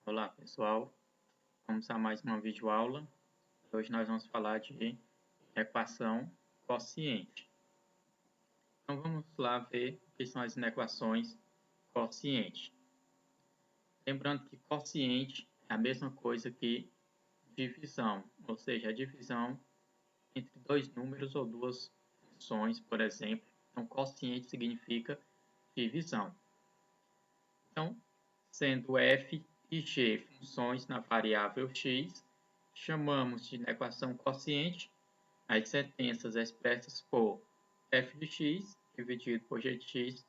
Olá pessoal, vamos a mais uma videoaula. Hoje nós vamos falar de equação quociente. Então vamos lá ver o que são as inequações quociente. Lembrando que quociente é a mesma coisa que divisão, ou seja, a divisão entre dois números ou duas funções, por exemplo. Então quociente significa divisão. Então, sendo f e g funções na variável x, chamamos de equação quociente as sentenças expressas por f de x dividido por g de x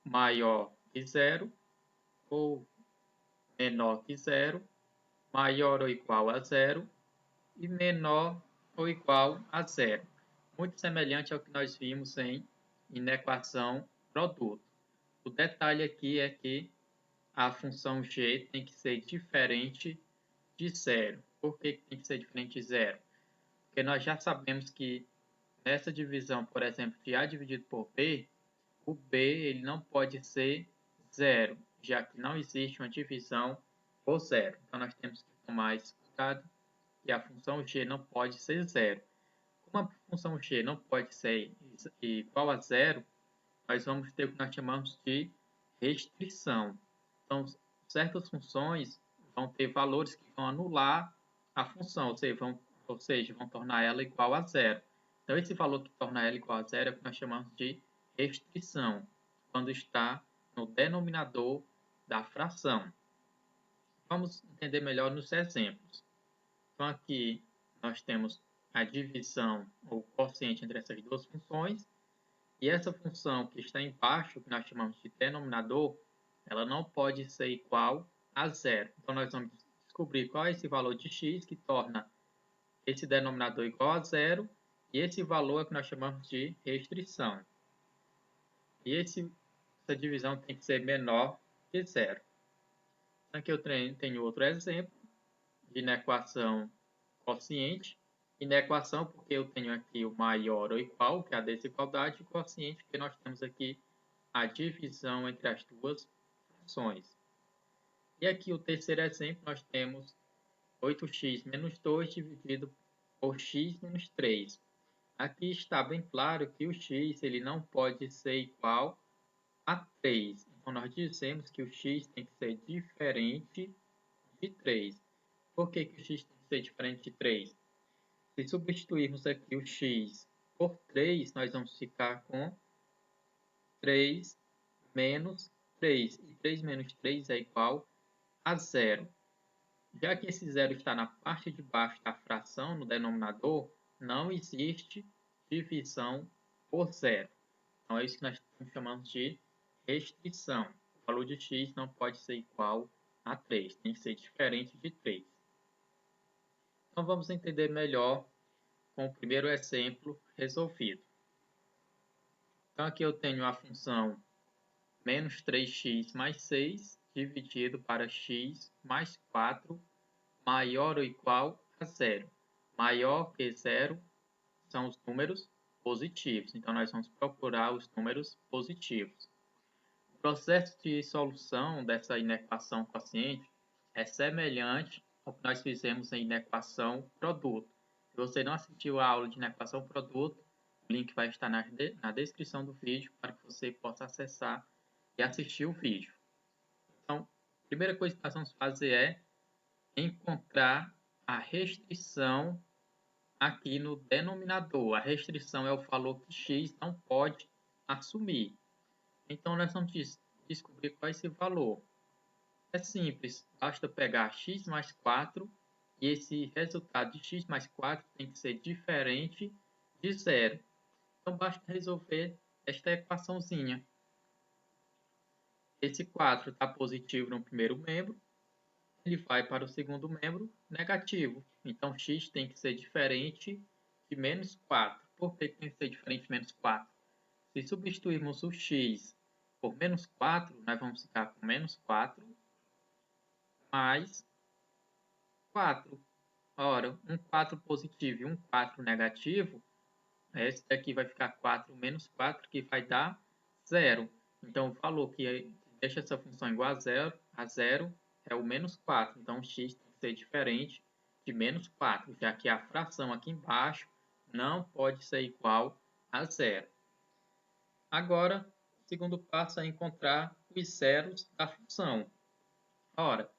maior que zero ou menor que zero, maior ou igual a zero e menor ou igual a zero. Muito semelhante ao que nós vimos em inequação produto. O detalhe aqui é que a função g tem que ser diferente de zero. Por que tem que ser diferente de zero? Porque nós já sabemos que nessa divisão, por exemplo, de A dividido por B, o B ele não pode ser zero, já que não existe uma divisão por zero. Então nós temos que tomar esse cuidado que a função g não pode ser zero. Como a função g não pode ser igual a zero, nós vamos ter o que nós chamamos de restrição. Então, certas funções vão ter valores que vão anular a função, ou seja, vão tornar ela igual a zero. Então, esse valor que torna ela igual a zero é o que nós chamamos de restrição, quando está no denominador da fração. Vamos entender melhor nos exemplos. Então, aqui nós temos a divisão ou quociente entre essas duas funções, e essa função que está embaixo, que nós chamamos de denominador, ela não pode ser igual a zero. Então, nós vamos descobrir qual é esse valor de x que torna esse denominador igual a zero, e esse valor é o que nós chamamos de restrição. E essa divisão tem que ser menor que zero. Então, aqui eu tenho outro exemplo de inequação quociente. Inequação porque eu tenho aqui o maior ou igual, que é a desigualdade, e quociente porque nós temos aqui a divisão entre as duas funções. E aqui o terceiro exemplo, nós temos 8x menos 2 dividido por x menos 3. Aqui está bem claro que o x ele não pode ser igual a 3. Então, nós dizemos que o x tem que ser diferente de 3. Por que o x tem que ser diferente de 3? Se substituirmos aqui o x por 3, nós vamos ficar com 3 menos 3. E 3 menos 3 é igual a zero. Já que esse zero está na parte de baixo da fração, no denominador, não existe divisão por zero. Então, é isso que nós chamamos de restrição. O valor de x não pode ser igual a 3, tem que ser diferente de 3. Então, vamos entender melhor com o primeiro exemplo resolvido. Então, aqui eu tenho a função menos 3x mais 6 dividido para x mais 4 maior ou igual a zero. Maior que zero são os números positivos. Então, nós vamos procurar os números positivos. O processo de solução dessa inequação quociente é semelhante ao que nós fizemos em inequação produto. Se você não assistiu a aula de inequação produto, o link vai estar na descrição do vídeo para que você possa acessar e assistir o vídeo. Então, a primeira coisa que nós vamos fazer é encontrar a restrição aqui no denominador. A restrição é o valor que x não pode assumir. Então, nós vamos descobrir qual é esse valor. É simples, basta pegar x mais 4 e esse resultado de x mais 4 tem que ser diferente de zero. Então, basta resolver esta equaçãozinha. Esse 4 está positivo no primeiro membro, ele vai para o segundo membro negativo. Então, x tem que ser diferente de menos 4. Por que tem que ser diferente de menos 4? Se substituirmos o x por menos 4, nós vamos ficar com menos 4 mais 4. Ora, um 4 positivo e um 4 negativo, esse daqui vai ficar 4 menos 4, que vai dar 0. Então, o valor que deixa essa função igual a zero é o menos 4. Então, x tem que ser diferente de menos 4, já que a fração aqui embaixo não pode ser igual a zero. Agora, o segundo passo é encontrar os zeros da função. Ora,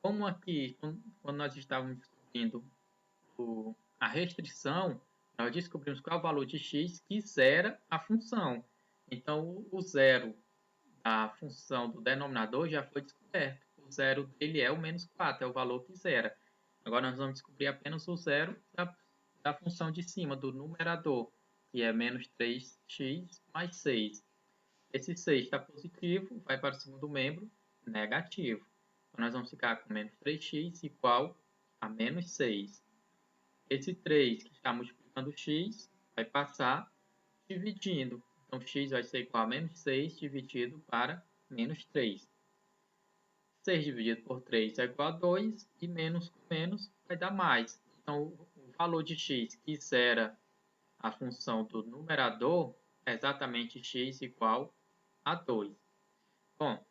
como aqui, quando nós estávamos descobrindo a restrição, nós descobrimos qual é o valor de x que zera a função. Então, o zero da função do denominador já foi descoberto. O zero dele é o menos 4, é o valor que zera. Agora, nós vamos descobrir apenas o zero da função de cima, do numerador, que é menos 3x mais 6. Esse 6 está positivo, vai para o segundo membro, negativo. Então, nós vamos ficar com menos 3x igual a menos 6. Esse 3 que está multiplicando x vai passar dividindo. Então, x vai ser igual a menos 6 dividido para menos 3. 6 dividido por 3 é igual a 2 e menos com menos vai dar mais. Então, o valor de x que zera a função do numerador é exatamente x igual a 2. Bom,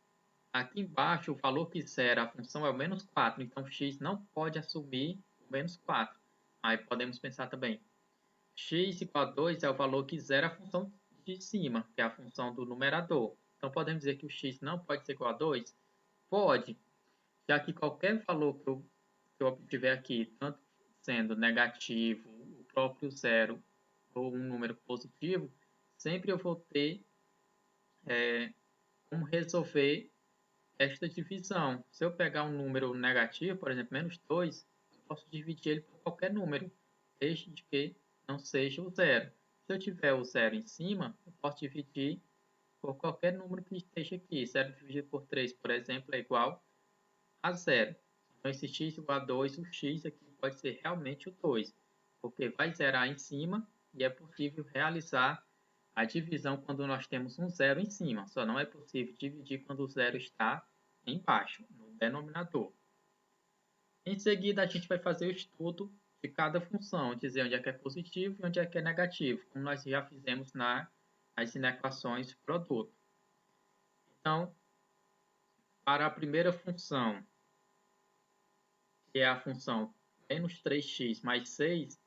aqui embaixo o valor que zera a função é o menos 4, então x não pode assumir o menos 4. Aí podemos pensar também, x igual a 2 é o valor que zera a função de cima, que é a função do numerador. Então podemos dizer que o x não pode ser igual a 2? Pode, já que qualquer valor que eu obtiver aqui, tanto sendo negativo, o próprio zero ou um número positivo, sempre eu vou ter como resolver esta divisão. Se eu pegar um número negativo, por exemplo, menos 2, eu posso dividir ele por qualquer número, desde que não seja o zero. Se eu tiver o zero em cima, eu posso dividir por qualquer número que esteja aqui. 0 dividido por 3, por exemplo, é igual a zero. Então, esse x igual a 2, o x aqui pode ser realmente o 2, porque vai zerar em cima e é possível realizar a divisão quando nós temos um zero em cima. Só não é possível dividir quando o zero está embaixo, no denominador. Em seguida, a gente vai fazer o estudo de cada função, dizer onde é que é positivo e onde é que é negativo, como nós já fizemos nas inequações produto. Então, para a primeira função, que é a função menos 3x mais 6,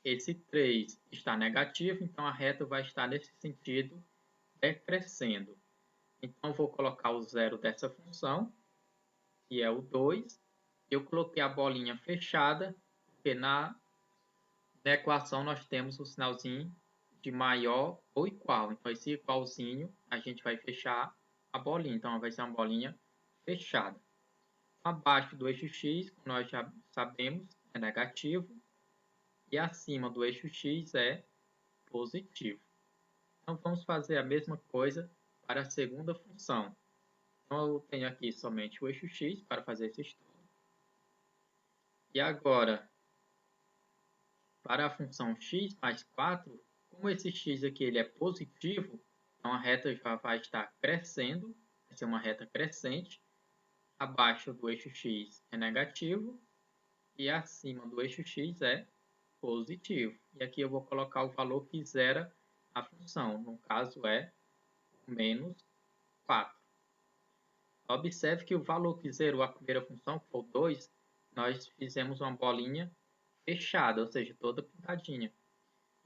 esse 3 está negativo, então a reta vai estar nesse sentido decrescendo. Então, vou colocar o zero dessa função, que é o 2. Eu coloquei a bolinha fechada, porque na equação nós temos o sinalzinho de maior ou igual. Então, esse igualzinho, a gente vai fechar a bolinha. Então, vai ser uma bolinha fechada. Abaixo do eixo x, como nós já sabemos, é negativo. E acima do eixo x é positivo. Então, vamos fazer a mesma coisa para a segunda função. Então, eu tenho aqui somente o eixo x para fazer esse estudo. E agora, para a função x mais 4, como esse x aqui ele é positivo, então a reta já vai estar crescendo, vai ser uma reta crescente. Abaixo do eixo x é negativo e acima do eixo x é positivo. E aqui eu vou colocar o valor que zera a função, no caso é menos 4. Observe que o valor que zerou a primeira função, que foi 2, nós fizemos uma bolinha fechada, ou seja, toda pintadinha.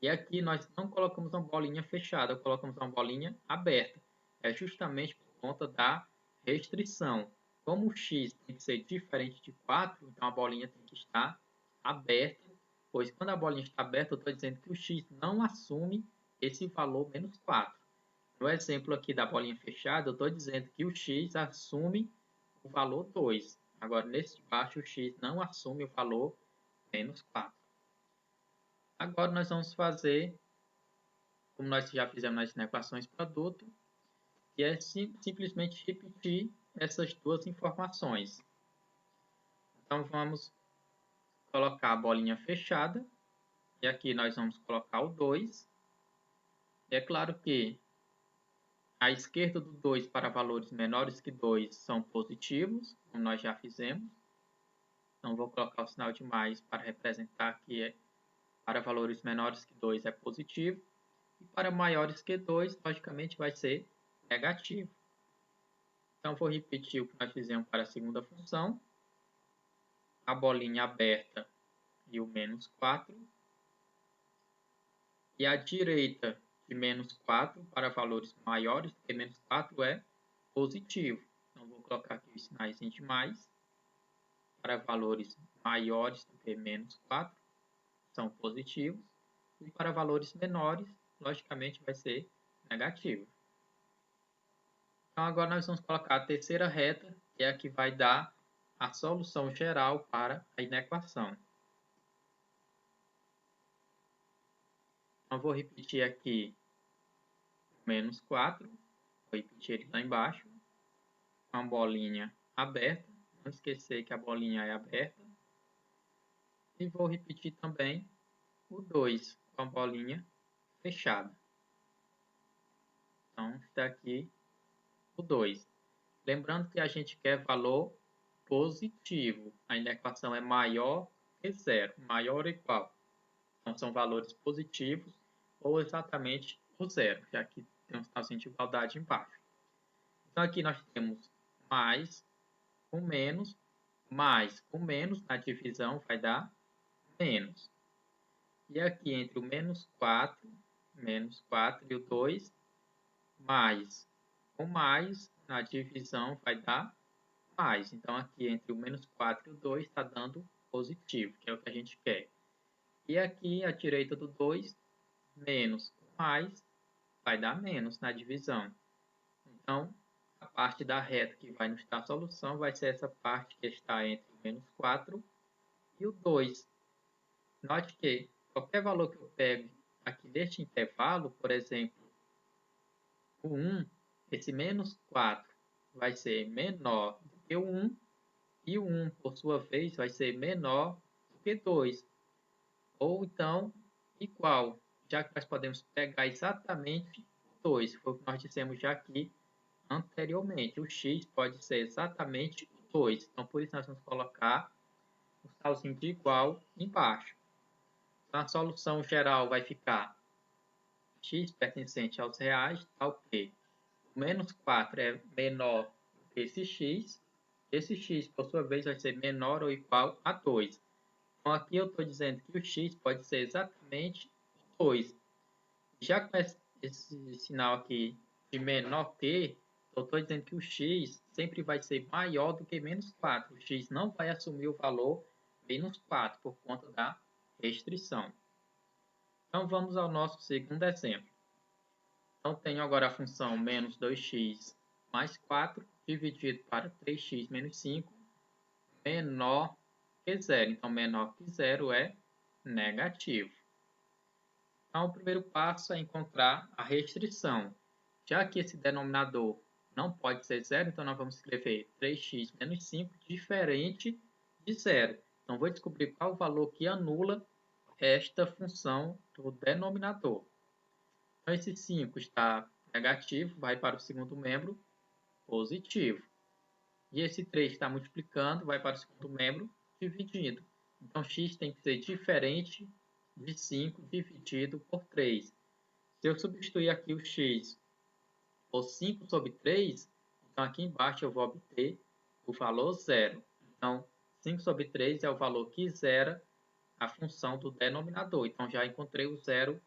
E aqui nós não colocamos uma bolinha fechada, colocamos uma bolinha aberta. É justamente por conta da restrição. Como o x tem que ser diferente de 4, então a bolinha tem que estar aberta, pois quando a bolinha está aberta, eu estou dizendo que o x não assume esse valor menos 4. No exemplo aqui da bolinha fechada, eu estou dizendo que o x assume o valor 2. Agora, nesse de baixo, o x não assume o valor menos 4. Agora, nós vamos fazer, como nós já fizemos nas equações produto, que é simplesmente repetir essas duas informações. Então, vamos colocar a bolinha fechada, e aqui nós vamos colocar o 2. É claro que à esquerda do 2 para valores menores que 2 são positivos, como nós já fizemos. Então, vou colocar o sinal de mais para representar que para valores menores que 2 é positivo. E para maiores que 2, logicamente, vai ser negativo. Então, vou repetir o que nós fizemos para a segunda função. A bolinha aberta e o menos 4. E à direita de menos 4 para valores maiores do que menos 4 é positivo. Então, vou colocar aqui os sinais de mais. Para valores maiores do que menos 4 são positivos. E para valores menores, logicamente, vai ser negativo. Então, agora nós vamos colocar a terceira reta, que é a que vai dar a solução geral para a inequação. Então, vou repetir aqui menos 4, vou repetir ele lá embaixo, com a bolinha aberta, não esquecer que a bolinha é aberta, e vou repetir também o 2, com a bolinha fechada. Então, está aqui o 2. Lembrando que a gente quer valor positivo, a equação é maior que zero, maior ou igual. Então, são valores positivos ou exatamente o zero, já que tem um sinalzinho de igualdade embaixo. Então, aqui nós temos mais com menos na divisão vai dar menos. E aqui entre o menos 4 e o 2, mais com mais na divisão vai dar mais. Então, aqui entre o menos 4 e o 2 está dando positivo, que é o que a gente quer. E aqui, à direita do 2, menos com mais, vai dar menos na divisão. Então, a parte da reta que vai nos dar a solução vai ser essa parte que está entre o menos 4 e o 2. Note que qualquer valor que eu pegue aqui neste intervalo, por exemplo, o 1, esse menos 4 vai ser menor do que o 1, e o 1, por sua vez, vai ser menor do que 2. Ou então, igual, já que nós podemos pegar exatamente 2, foi o que nós dissemos já aqui anteriormente. O x pode ser exatamente 2. Então, por isso, nós vamos colocar o sinalzinho de igual embaixo. Então, a solução geral vai ficar x pertencente aos reais, tal que o menos 4 é menor que esse x. Esse x, por sua vez, vai ser menor ou igual a 2. Então, aqui eu estou dizendo que o x pode ser exatamente 2. Já com esse sinal aqui de menor que, eu estou dizendo que o x sempre vai ser maior do que menos 4. O x não vai assumir o valor menos 4 por conta da restrição. Então, vamos ao nosso segundo exemplo. Então, tenho agora a função menos 2x mais 4 dividido para 3x menos 5 menor que zero. Então, menor que zero é negativo. Então, o primeiro passo é encontrar a restrição. Já que esse denominador não pode ser zero, então nós vamos escrever 3x menos 5 diferente de zero. Então, vou descobrir qual o valor que anula esta função do denominador. Então, esse 5 está negativo, vai para o segundo membro positivo. E esse 3 está multiplicando, vai para o segundo membro dividindo. Então, x tem que ser diferente de 5 dividido por 3. Se eu substituir aqui o x por 5 sobre 3, então aqui embaixo eu vou obter o valor zero. Então, 5 sobre 3 é o valor que zera a função do denominador. Então, já encontrei o zero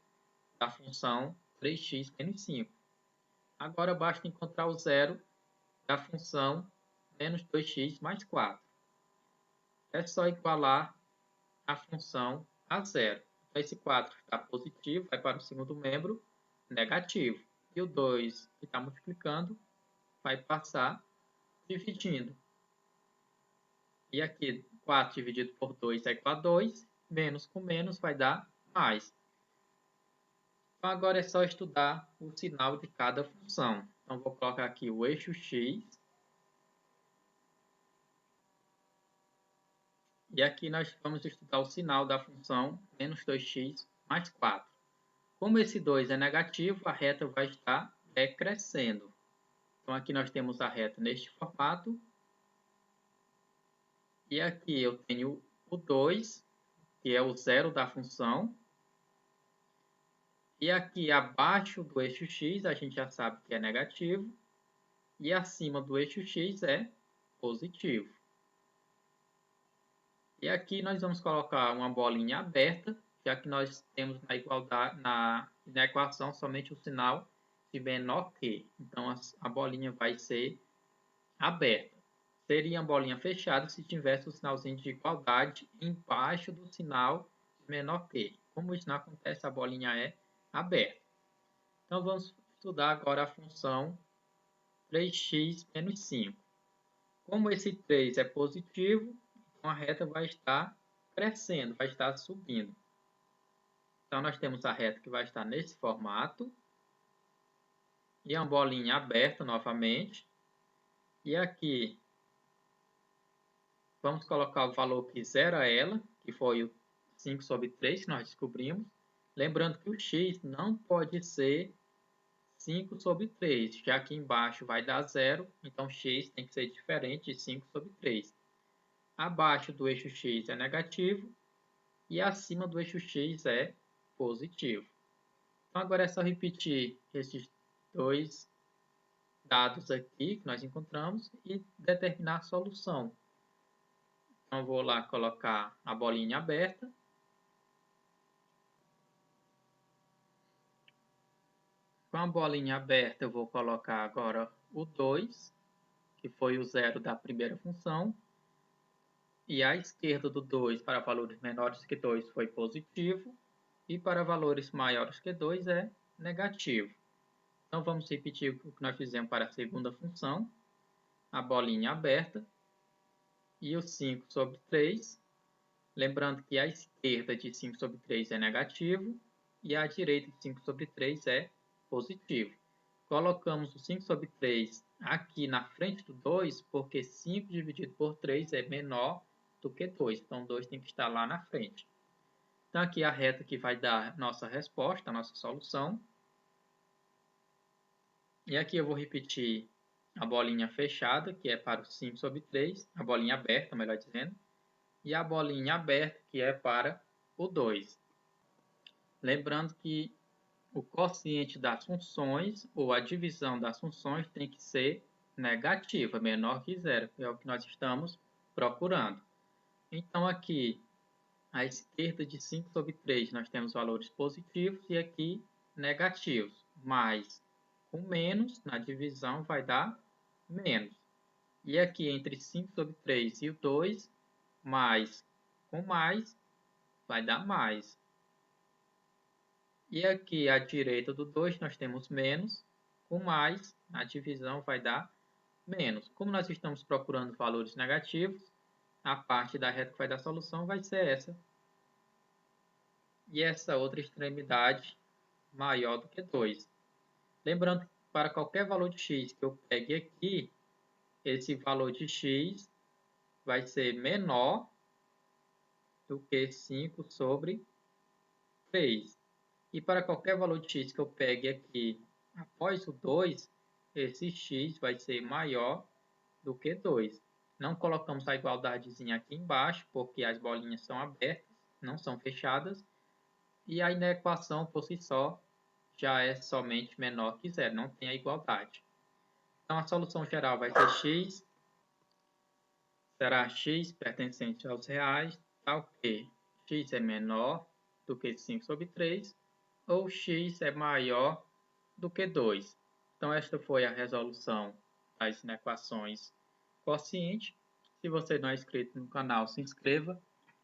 da função 3x menos 5. Agora, basta encontrar o zero da função menos 2x mais 4. É só igualar a função a zero. Então, esse 4 está positivo, vai para o segundo membro negativo. E o 2, que está multiplicando, vai passar dividindo. E aqui, 4 dividido por 2 é igual a 2. Menos com menos vai dar mais. Então, agora é só estudar o sinal de cada função. Então, vou colocar aqui o eixo x. E aqui nós vamos estudar o sinal da função menos 2x mais 4. Como esse 2 é negativo, a reta vai estar decrescendo. Então, aqui nós temos a reta neste formato. E aqui eu tenho o 2, que é o zero da função. E aqui abaixo do eixo x, a gente já sabe que é negativo. e acima do eixo x é positivo. E aqui nós vamos colocar uma bolinha aberta, já que nós temos na equação somente o sinal de menor que. Então a bolinha vai ser aberta. Seria uma bolinha fechada se tivesse o sinalzinho de igualdade embaixo do sinal de menor que. Como isso não acontece, a bolinha é aberta. Então vamos estudar agora a função 3x menos 5. Como esse 3 é positivo, então a reta vai estar crescendo, vai estar subindo. Então nós temos a reta que vai estar nesse formato. E uma bolinha aberta novamente. E aqui vamos colocar o valor que zera ela, que foi o 5 sobre 3 que nós descobrimos. Lembrando que o x não pode ser 5 sobre 3, já que embaixo vai dar zero, então x tem que ser diferente de 5 sobre 3. Abaixo do eixo x é negativo e acima do eixo x é positivo. Então agora é só repetir esses dois dados aqui que nós encontramos e determinar a solução. Então vou lá colocar a bolinha aberta. Com a bolinha aberta eu vou colocar agora o 2, que foi o zero da primeira função. E à esquerda do 2 para valores menores que 2 foi positivo. E para valores maiores que 2 é negativo. Então vamos repetir o que nós fizemos para a segunda função. A bolinha aberta e o 5 sobre 3. Lembrando que a esquerda de 5 sobre 3 é negativo e a direita de 5 sobre 3 é positivo. Colocamos o 5 sobre 3 aqui na frente do 2, porque 5 dividido por 3 é menor do que 2. Então, 2 tem que estar lá na frente. Então, aqui a reta que vai dar nossa resposta, a nossa solução. E aqui eu vou repetir a bolinha fechada, que é para o 5 sobre 3, a bolinha aberta, melhor dizendo, e a bolinha aberta, que é para o 2. Lembrando que o quociente das funções, ou a divisão das funções, tem que ser negativa, menor que zero, que é o que nós estamos procurando. Então, aqui, à esquerda de 5 sobre 3, nós temos valores positivos e aqui negativos. Mas com menos, na divisão, vai dar menos. E aqui, entre 5 sobre 3 e o 2, mais com mais, vai dar mais. E aqui à direita do 2 nós temos menos, com mais, a divisão vai dar menos. Como nós estamos procurando valores negativos, a parte da reta que vai dar solução vai ser essa. E essa outra extremidade maior do que 2. Lembrando que para qualquer valor de x que eu pegue aqui, esse valor de x vai ser menor do que 5 sobre 3. E para qualquer valor de x que eu pegue aqui após o 2, esse x vai ser maior do que 2. Não colocamos a igualdadezinha aqui embaixo, porque as bolinhas são abertas, não são fechadas. E aí na equação, por si só, já é somente menor que zero, não tem a igualdade. Então a solução geral vai ser x, será x pertencente aos reais, tal que x é menor do que 5 sobre 3, ou x é maior do que 2. Então, esta foi a resolução das inequações quociente. Se você não é inscrito no canal, se inscreva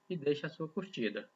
e deixe a sua curtida.